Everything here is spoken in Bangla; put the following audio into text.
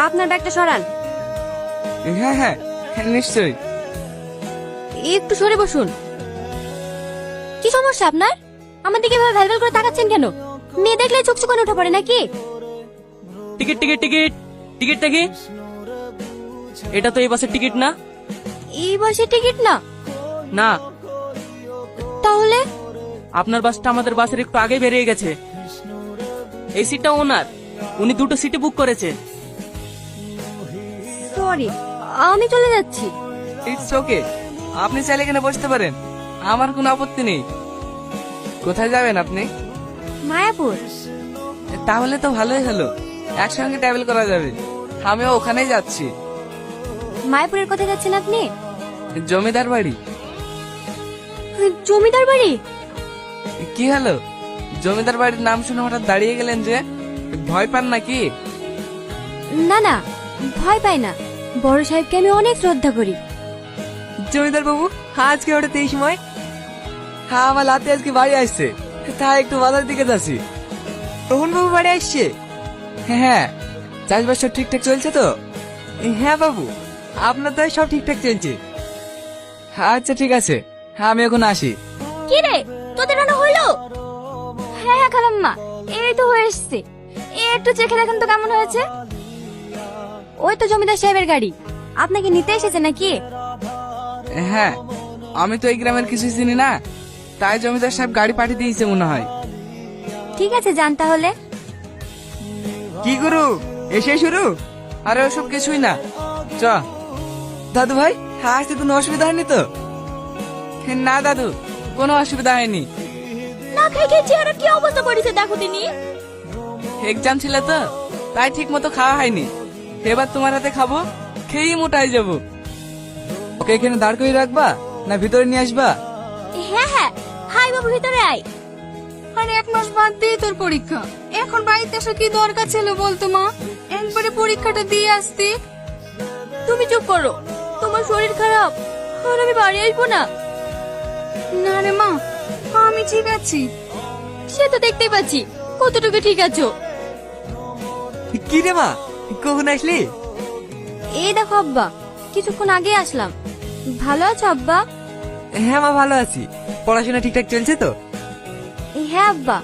আপনার ব্যাগটা সরান। হ্যাঁ হ্যাঁ হ্যাঁ, নিশ্চয়ই। একটু সরে বসুন। কি সমস্যা আপনার? আমার দিকে এভাবে ভ্যালভ্যাল করে তাকাচ্ছেন কেন? মেয়ে দেখলে চোখ চোখানে উঠে পড়ে নাকি? টিকিট টিকিট টিকিট টিকিটটা কি? এটা তো এই বাসের টিকিট না। এই বাসের টিকিট না? না, তাহলে? আপনার বাসটা আমাদের বাসের একটু আগে বেরিয়ে গেছে। এই সিটটা ওনার, উনি দুটো সিটে বুক করেছে। সরি, আমি চলে যাচ্ছি। ইটস ওকে, আপনি চাইলে এখানে বসতে পারেন, আমার কোনো আপত্তি নেই। কোথায় যাবেন আপনি? মায়াপুর। তাহলে তো ভালোই হলো, একসঙ্গে ট্রাভেল করা যাবে। আমিও ওখানেই যাচ্ছি। মায়াপুরের কোথায় যাচ্ছেন আপনি? জমিদার বাড়ি। জমিদার বাড়ি? কি হলো, জমিদার বাড়ির নাম শুনে হঠাৎ দাঁড়িয়ে গেলেন যে? ভয় পান নাকি? না না, ভয় পাই না। বড় সাহেবকে আমি অনেক শ্রদ্ধা করি। জমিদার বাবু, আজকে হঠাৎ এই সময়? হ্যাঁ, আমার লাতে আজকে বাড়ি আসছে, তাই একটু বাজার দিকে যাচ্ছি। রোহন বাবু বাড়ি আসছে? হ্যাঁ। চাষবাস সব ঠিকঠাক চলছে তো? হ্যাঁ বাবু, আপনার তো সব ঠিকঠাক চলছে। আচ্ছা ঠিক আছে, হ্যাঁ আমি এখন আসি। কি রে, তোদের রান্না হইলো? হ্যাঁ হ্যাঁ খালাম্মা, এই তো হয়ে এসছে। একটু চেখে দেখেন তো কেমন হয়েছে। ওই তো জমিদার সাহেবের গাড়ি, আপনাকে নিতে এসেছে নাকি? হ্যাঁ, আমি তো এই গ্রামের কিছু চিনি না, তাই জমিদার সাহেব গাড়ি পাঠিয়ে দিয়েছে মনে হয়। ঠিক আছে, যান তাহলে। কি করু, এসে শুরু? আরে ওসব কিছুই না, চ। দাদু ভাই, আসতে কোনো অসুবিধা হয়নি তো? না দাদু, কোনো অসুবিধা হয়নি। না খেয়ে খেয়ে চেহারা কি অবস্থা করেছে দেখো তিনি। এক্সাম ছিল তো, তাই ঠিক মতো খাওয়া হয়নি। এবার তোমার হাতে খাবো, খেয়েই মোটাই যাবো। ওকে এখানে দাঁড় করে রাখবা না ভিতরে নিয়ে আসবা? হ্যাঁ হ্যাঁ, হাই বাবু ভিতরে আয়। আর 1 মাস বাদ দিয়ে তোর পরীক্ষা, এখন বাড়িতে আসা কি দরকার ছিল বলতো মা? একবারে পরীক্ষাটা দিয়ে আসতি। তুমি চুপ করো, তোমার শরীর খারাপ, আর আমি বাড়ি আসবো না। না রে মা, আমি ঠিক আছি। সে তো দেখতেই পাচ্ছি কতটুকু ঠিক আছো। কি রে মা, কখন আসলি? এই দেখো আব্বা, কিছুক্ষণ আগে আসলাম। ভালো আছো আব্বা? হ্যাঁ মা, ভালো আছি। পড়াশোনা ঠিকঠাক চলছে তো? হ্যাঁ আব্বা,